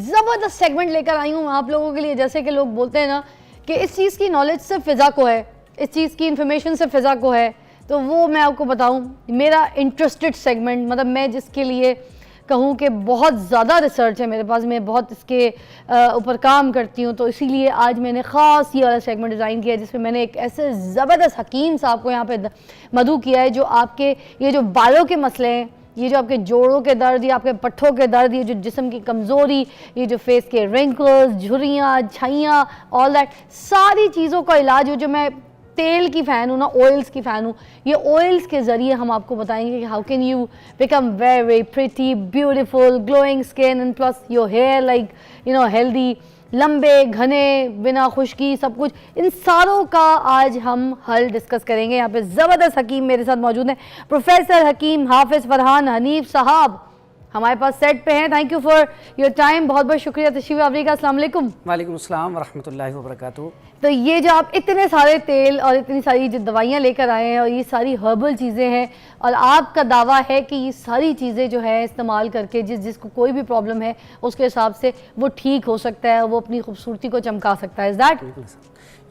ज़बरदस्त सेगमेंट लेकर आई हूँ आप लोगों के लिए। जैसे कि लोग बोलते हैं ना कि इस चीज़ की नॉलेज सिर्फ फ़िज़ा को है, इस चीज़ की इन्फॉर्मेशन सिर्फ फ़िज़ा को है, तो वो मैं आपको बताऊँ मेरा इंटरेस्टेड सेगमेंट, मतलब मैं जिसके लिए कहूँ कि बहुत ज़्यादा रिसर्च है मेरे पास, मैं बहुत इसके ऊपर काम करती हूँ, तो इसीलिए आज मैंने ख़ास ये वाला सेगमेंट डिज़ाइन किया है जिसमें मैंने एक ऐसे ज़बरदस्त हकीम साहब को यहाँ पे मदऊ किया है जो आपके ये जो बालों के मसले हैं, ये जो आपके जोड़ों के दर्द, ये आपके पट्ठों के दर्द, ये जो जिस्म की कमज़ोरी, ये जो फेस के रिंकल्स, झुर्रियाँ, छाइयाँ, ऑल दैट सारी चीज़ों का इलाज हो। जो मैं तेल की फ़ैन हूँ ना, ऑयल्स की फ़ैन हूँ, ये ऑयल्स के ज़रिए हम आपको बताएंगे कि how can you become very pretty, beautiful, glowing skin and plus your hair like healthy, लंबे घने, बिना खुश्की, सब कुछ, इन सारों का आज हम हल डिस्कस करेंगे। यहाँ पे ज़बरदस्त हकीम मेरे साथ मौजूद हैं, प्रोफेसर हकीम हाफिज़ फरहान हनीफ साहब हमारे पास सेट पे हैं। Thank you for your time, बहुत बहुत शुक्रिया तशरीफ़ आवरी का। अस्सलाम वालेकुम। वालेकुम अस्सलाम वरहमतुल्लाहि वबरकातुहू। तो ये जो आप इतने सारे तेल और इतनी सारी जो दवाइयाँ लेकर आए हैं और ये सारी हर्बल चीज़ें हैं, और आपका दावा है कि ये सारी चीज़ें जो है इस्तेमाल करके जिसको कोई भी प्रॉब्लम है उसके हिसाब से वो ठीक हो सकता है, वो अपनी खूबसूरती को चमका सकता है। Is that?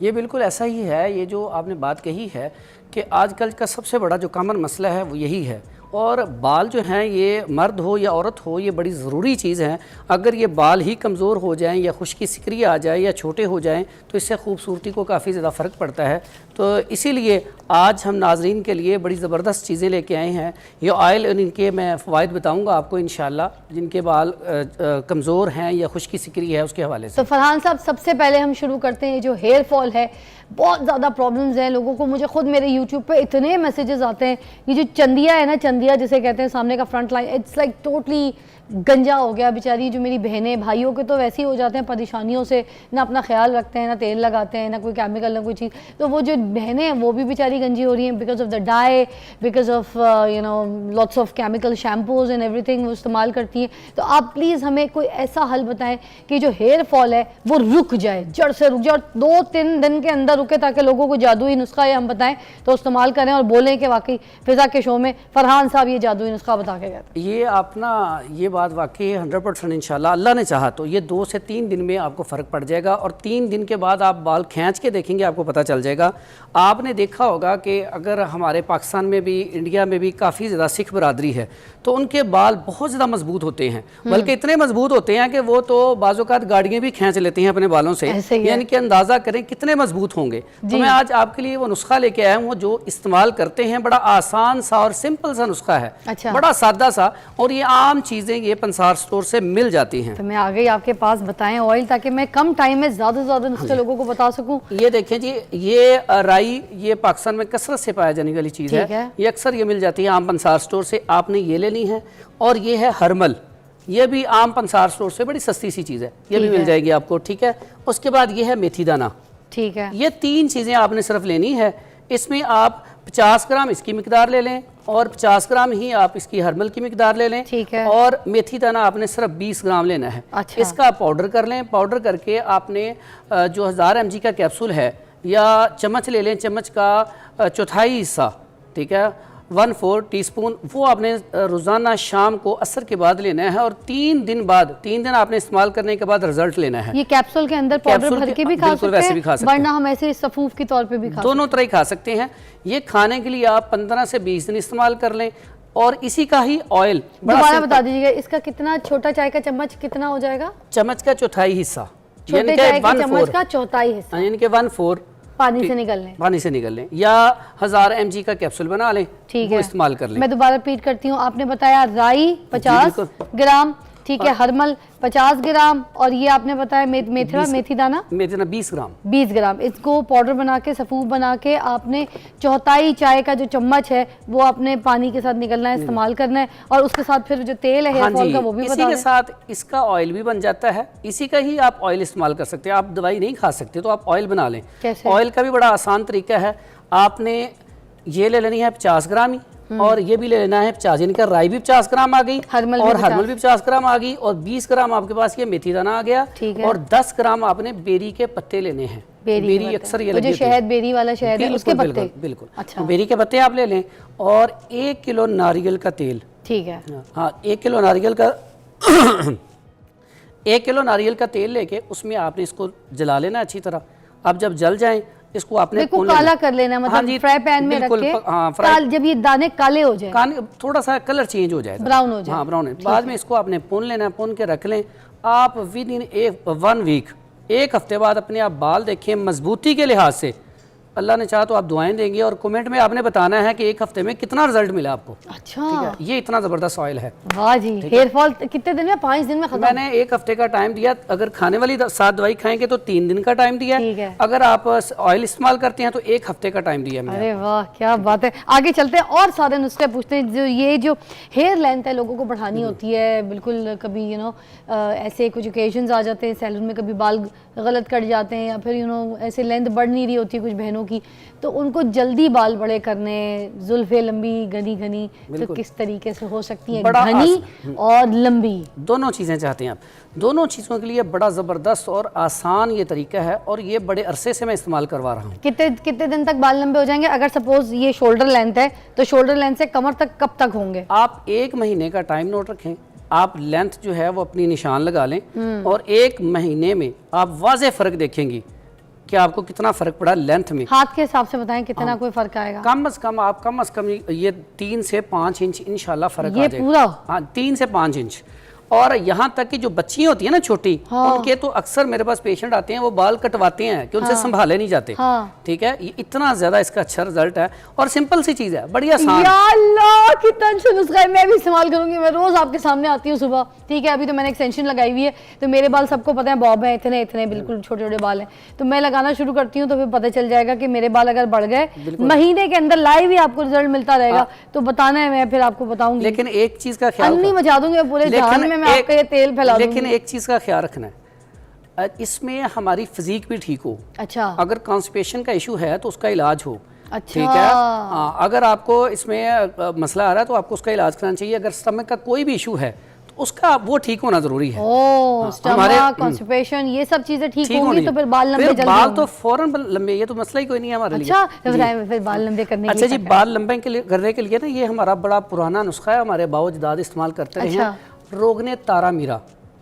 ये बिल्कुल ऐसा ही है। ये जो आपने बात कही है कि आजकल का सबसे बड़ा जो कॉमन मसला है वो यही है, और बाल जो हैं ये मर्द हो या औरत हो ये बड़ी ज़रूरी चीज़ है। अगर ये बाल ही कमज़ोर हो जाएं या खुश्की सिकरी आ जाए या छोटे हो जाएं तो इससे खूबसूरती को काफ़ी ज़्यादा फ़र्क पड़ता है। तो इसीलिए आज हम नाजरीन के लिए बड़ी ज़बरदस्त चीज़ें लेके आए हैं। ये ऑयल और इनके मैं फ़वाइद बताऊँगा आपको इंशाल्लाह, जिनके बाल कमज़ोर हैं या खुश्की सिकरी है उसके हवाले से। तो फरहान साहब सबसे पहले हम शुरू करते हैं, जो हेयर फॉल है, बहुत ज़्यादा प्रॉब्लम्स हैं लोगों को। मुझे खुद मेरे यूट्यूब पे इतने मैसेजेस आते हैं, ये जो चंदिया है ना, चंदिया जिसे कहते हैं सामने का front line, it's like totally गंजा हो गया। बेचारी जो मेरी बहनें भाइयों के तो वैसे ही हो जाते हैं परेशानियों से, ना अपना ख्याल रखते हैं, ना तेल लगाते हैं, ना कोई केमिकल, ना कोई चीज़, तो वो जो बहनें हैं वो भी बेचारी गंजी हो रही हैं because of the dye, because of lots of chemical shampoos and everything वो इस्तेमाल करती हैं। तो आप प्लीज़ हमें कोई ऐसा हल बताएं कि जो हेयर फॉल है वो रुक जाए, जड़ से रुक जाए, और 2-3 दिन के अंदर रुके, ताकि लोगों को जादुई नुस्खा ये हम बताएं तो इस्तेमाल करें और बोलें कि वाकई फ़िज़ा के शो में फरहान साहब ये जादुई नुस्खा बता के गए। ये आप ना ये बात वाकई 100% इंशाल्लाह अल्लाह ने चाहा तो ये 2 से 3 दिन में आपको फ़र्क पड़ जाएगा, और 3 दिन के बाद आप बाल खींच के देखेंगे आपको पता चल जाएगा। आपने देखा होगा कि अगर हमारे पाकिस्तान में भी, इंडिया में भी काफ़ी ज़्यादा सिख बरादरी है तो उनके बाल बहुत ज़्यादा मजबूत होते हैं, बल्कि इतने मजबूत होते हैं कि वो तो बाज़-औक़ात गाड़ियाँ भी खींच लेते हैं अपने बालों से, यानी कि अंदाज़ा करें कितने मजबूत होंगे। तो मैं आज आपके लिए वो नुस्खा लेके आया हूँ जो इस्तेमाल करते हैं, बड़ा आसान सा और सिंपल सा नुस्खा है। अच्छा। बड़ा सादा सा, और ये आम चीज़ें ये पंसार स्टोर से मिल जाती हैं। तो मैं आ गई आपके पास, बताएं ऑयल, ताकि मैं कम टाइम में ज़्यादा से ज़्यादा नुस्खे लोगों को बता सकूं। ये देखें जी, ये राई ये पाकिस्तान में कसरत से पाया जाने वाली चीज़ है। ये अक्सर ये मिल जाती है आम पंसार स्टोर से, आपने ये लेनी है। और ये है हरमल, ये भी आम पंसार स्टोर से बड़ी सस्ती सी चीज़ है, ये भी मिल जाएगी आपको, ठीक है। उसके बाद ये है मेथी दाना, ठीक है। ये 3 चीज़ें आपने सिर्फ लेनी है। इसमें आप 50 ग्राम इसकी मिकदार ले लें और 50 ग्राम ही आप इसकी हरमल की मिकदार ले लें, ठीक है। और मेथी दाना आपने सिर्फ 20 ग्राम लेना है। अच्छा। इसका पाउडर कर लें। पाउडर करके आपने जो 1000 mg का कैप्सूल है या चम्मच ले लें, चम्मच का चौथाई हिस्सा, ठीक है, 1/4 टीस्पून, वो आपने रोज़ाना शाम को असर के बाद लेना है, और 3 दिन बाद, 3 दिन आपने इस्तेमाल करने के बाद रिजल्ट लेना है। ये कैप्सूल के अंदर पाउडर भर के भी खा सकते हैं, वैसे भी खा सकते हैं, वरना हम ऐसे सफूफ के तौर पे भी खा दोनों तरह ही खा सकते हैं। ये खाने के लिए आप 15 से 20 दिन इस्तेमाल कर लें। और इसी का ही ऑयल दोबारा बता दीजिएगा, इसका कितना, छोटा चाय का चम्मच कितना हो जाएगा? चम्मच का चौथाई हिस्सा, छोटे चाय के चम्मच का चौथाई हिस्सा, यानी कि 1/4 पानी से निकल लें। पानी से निकल लें, या 1000 mg का कैप्सूल बना लें, ठीक है, है, इस्तेमाल कर लें। मैं दोबारा रिपीट करती हूँ, आपने बताया राई 50 ग्राम, ठीक है, हरमल 50 ग्राम, और ये आपने बताया मेथी दाना 20 ग्राम 20 ग्राम। इसको पाउडर बना के, सफूफ बना के आपने चौथाई चाय का जो चम्मच है वो आपने पानी के साथ निकलना है, इस्तेमाल करना है, और उसके साथ फिर जो तेल है हेयर फॉल का वो भी इसी के साथ इसका ऑयल भी बन जाता है। इसी का ही आप ऑयल इस्तेमाल कर सकते हैं। आप दवाई नहीं खा सकते तो आप ऑयल बना लें। ऑयल का भी बड़ा आसान तरीका है। आपने ये ले लेनी है 50 ग्राम ही, और ये भी ले लेना है 50, यानी कि राई भी 50 ग्राम आ गई, और हरमल भी 50 ग्राम आ गई, और 20 ग्राम आपके पास ये मेथी दाना आ गया, और 10 ग्राम आपने बेरी के पत्ते लेने हैं। बेरी अक्सर ये जो शहद, बेरी वाला शहद है, उसके पत्ते, बिल्कुल। अच्छा, बेरी के पत्ते आप ले लें, और 1 किलो नारियल का तेल, ठीक है, हाँ 1 किलो नारियल का 1 किलो नारियल का तेल लेके उसमें आपने इसको जला लेना अच्छी तरह। अब जब जल जाए इसको आपने को काला कर लेना, मतलब हाँ जी, फ्राई पैन में रख के जब ये दाने काले हो जाए, थोड़ा सा कलर चेंज हो जाए, ब्राउन हो जाए, हाँ ब्राउन है, बाद में इसको आपने भून लेना है। भून के रख लें आप विद इन 1 वीक, 1 हफ्ते बाद अपने आप बाल देखें मजबूती के लिहाज से, अल्लाह ने चाहा तो आप दुआएं देंगे और कमेंट में आपने बताना है कि 1 हफ्ते में कितना रिजल्ट मिला आपको। अच्छा, ठीक है, ये इतना जबरदस्त ऑयल है। वाह जी। हेयर फॉल कितने दिन में? 5 दिन में खत्म? मैंने 1 हफ्ते का टाइम दिया, अगर खाने वाली 7 दवाई खाएंगे तो 3 दिन का टाइम दिया है। अगर आप ऑयल इस्तेमाल करते हैं तो 1 हफ्ते का टाइम दिया है। अरे वाह, क्या बात है। आगे चलते हैं और सारे नुस्खे पूछते हैं। जो ये जो हेयर लेंथ है लोगों को बढ़ानी होती है, बिल्कुल कभी ऐसे कुछ ओकेजन्स आ जाते हैं सैलून में, कभी बाल गलत कट जाते हैं या फिर ऐसे लेंथ बढ़ नहीं रही होती कुछ बहनों की, तो उनको जल्दी बाल बड़े करने, जुल्फे लंबी घनी घनी, तो किस तरीके से हो सकती है? घनी और लंबी दोनों चीज़ें चाहते हैं आप। दोनों चीज़ों के लिए बड़ा ज़बरदस्त और आसान ये तरीका है और ये बड़े अरसे से मैं इस्तेमाल करवा रहा हूँ। कितने दिन तक बाल लंबे हो जाएंगे? अगर सपोज ये शोल्डर लेंथ है तो शोल्डर लेंथ से कमर तक कब तक होंगे? आप 1 महीने का टाइम नोट रखें, आप लेंथ जो है वो अपनी निशान लगा लें और 1 महीने में आप वाज़े फ़र्क देखेंगी कि आपको कितना फ़र्क पड़ा लेंथ में। हाथ के हिसाब से बताएं कितना कोई फ़र्क आएगा? कम से कम ये 3 से 5 इंच इंशाल्लाह फ़र्क आ जाएगा। पूरा? हाँ, 3 से 5 इंच। और यहाँ तक कि जो बच्चियाँ होती है ना छोटी, उनके तो अक्सर मेरे पास पेशेंट आते हैं वो बाल कटवाते हैं कि उनसे संभाले नहीं जाते। ठीक है, ये इतना ज्यादा इसका अच्छा रिजल्ट है और सिंपल सी चीज है, बड़ी आसान। या अल्लाह, कितना अच्छा नुस्खा है। मैं भी इस्तेमाल करूंगी, मैं रोज आपके सामने आती हूँ सुबह। ठीक है, अभी तो मैंने एक्सटेंशन लगाई हुई है तो मेरे बाल सबको पता है बॉब है, इतने इतने बिल्कुल छोटे छोटे बाल हैं, तो मैं लगाना शुरू करती हूँ तो फिर पता चल जाएगा कि मेरे बाल अगर बढ़ गए, महीने के अंदर लाइव ही आपको रिजल्ट मिलता रहेगा। तो बताना है, मैं फिर आपको बताऊंगी। लेकिन एक चीज का ख्याल, अन्नी मचा दूंगी पूरे जहान में, मैं आपका ये तेल फैला दूंगी। लेकिन एक चीज का ख्याल रखना है, इसमें हमारी फिजिक भी ठीक हो। अच्छा, अगर कॉन्स्टिपेशन का इशू है तो उसका इलाज हो। अच्छा, ठीक है, हाँ, अगर आपको इसमें मसला आ रहा है तो आपको उसका इलाज कराना चाहिए। अगर स्टमक का कोई भी इशू है तो उसका वो ठीक होना जरूरी है। स्टमक, कॉन्स्टिपेशन, ये सब चीजें ठीक होंगी तो फिर बाल लंबे जल्दी बाल तो फौरन लंबे, ये तो मसला ही कोई नहीं है हमारे लिए। अच्छा, फिर बाल लंबे करने अच्छा जी, बाल लंबे करने के लिए ना ये हमारा बड़ा पुराना नुस्खा है, हमारे बाबा दाद इस्तेमाल करते रहे हैं। रोगने तारा मीरा।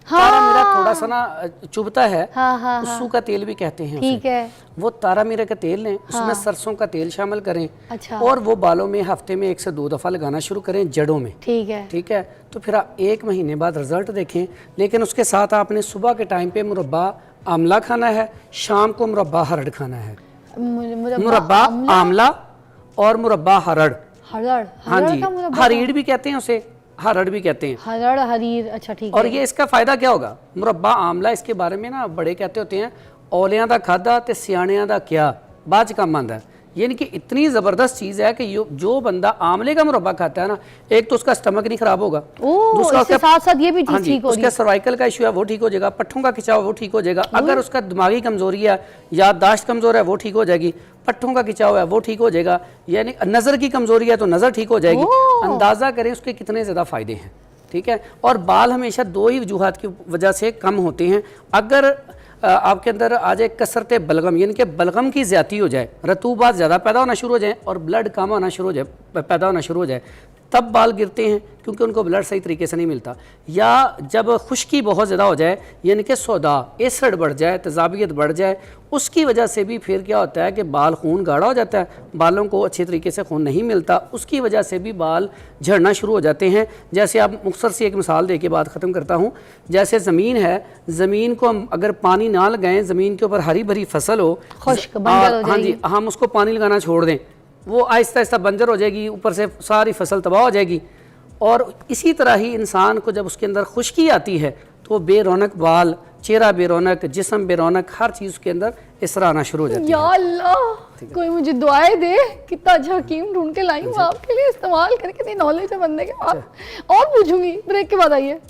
तारा मीरा थोड़ा सा ना चुभता है, उस्सू का तेल भी कहते हैं। ठीक है, वो तारा मीरा का तेल लें, उसमें सरसों का तेल शामिल करें। अच्छा, और वो बालों में हफ्ते में 1 से 2 दफ़ा लगाना शुरू करें जड़ों में। ठीक है, ठीक है, तो फिर आप 1 महीने बाद रिजल्ट देखें। लेकिन उसके साथ आपने सुबह के टाइम पे मुरब्बा आमला खाना है, शाम को मुरब्बा हरड़ खाना है। मुरब्बा आमला और मुरब्बा हरड़। हाँ जी, हरीड़ भी कहते हैं उसे, हरड़ भी कहते हैं। हरड़, हरीर, अच्छा ठीक है। और ये इसका फायदा क्या होगा? मुरब्बा आमला, इसके बारे में ना बड़े कहते होते हैं, औलियां दा खादा ते सियाणियां दा क्या, बाद च कम आंदा है। यानी कि इतनी ज़बरदस्त चीज़ है कि जो बंदा आमले का मुरब्बा खाता है ना, एक तो उसका स्टमक नहीं खराब होगा, दूसरा उसके साथ साथ ये भी चीज़ ठीक होगी, उसका सर्वाइकल का इशू है वो ठीक हो जाएगा, पट्ठों का खिंचाव वो ठीक हो जाएगा, अगर उसका दिमागी कमजोरी है, याददाश्त कमजोर है वो ठीक हो जाएगी, पट्ठों का खिंचाव है वो ठीक हो जाएगा, यानी नज़र की कमजोरी है तो नज़र ठीक हो जाएगी। अंदाज़ा करें उसके कितने ज़्यादा फ़ायदे हैं। ठीक है, और बाल हमेशा 2 ही वजूहात की वजह से कम होते हैं। अगर आपके अंदर आ जाए कसरत बलगम, यानी कि बलगम की ज़्यादती हो जाए, रतूबात ज़्यादा पैदा होना शुरू हो जाए और ब्लड कम होना शुरू हो जाए, पैदा होना शुरू हो जाए, तब बाल गिरते हैं क्योंकि उनको ब्लड सही तरीके से नहीं मिलता। या जब खुश्की बहुत ज़्यादा हो जाए, यानी कि सोदा, एसिड बढ़ जाए, तेज़ाबियत बढ़ जाए, उसकी वजह से भी फिर क्या होता है कि बाल खून गाढ़ा हो जाता है, बालों को अच्छे तरीके से खून नहीं मिलता, उसकी वजह से भी बाल झड़ना शुरू हो जाते हैं। जैसे आप मुख्तसर सी एक मिसाल दे के बात ख़त्म करता हूँ। जैसे ज़मीन है, ज़मीन को हम अगर पानी ना लगाएं, ज़मीन के ऊपर हरी भरी फसल हो, खुश्क बंजर हो जाएगी। हाँ जी, हम उसको पानी लगाना छोड़ दें, वो आहिस्ता आहिस्ता बंजर हो जाएगी, ऊपर से सारी फसल तबाह हो जाएगी। और इसी तरह ही इंसान को जब उसके अंदर खुश्की आती है तो बेरौनक बाल, चेहरा बेरौनक, जिस्म बेरौनक, हर चीज़ के अंदर इस तरह आना शुरू हो जाती है। या अल्लाह, कोई मुझे दुआएं दे, कितना अच्छा हकीम ढूंढ के लाई हूँ आपके लिए, इस्तेमाल करके, कितनी नॉलेज है बंदे के पास। और पूछूंगी, ब्रेक के बाद आइए।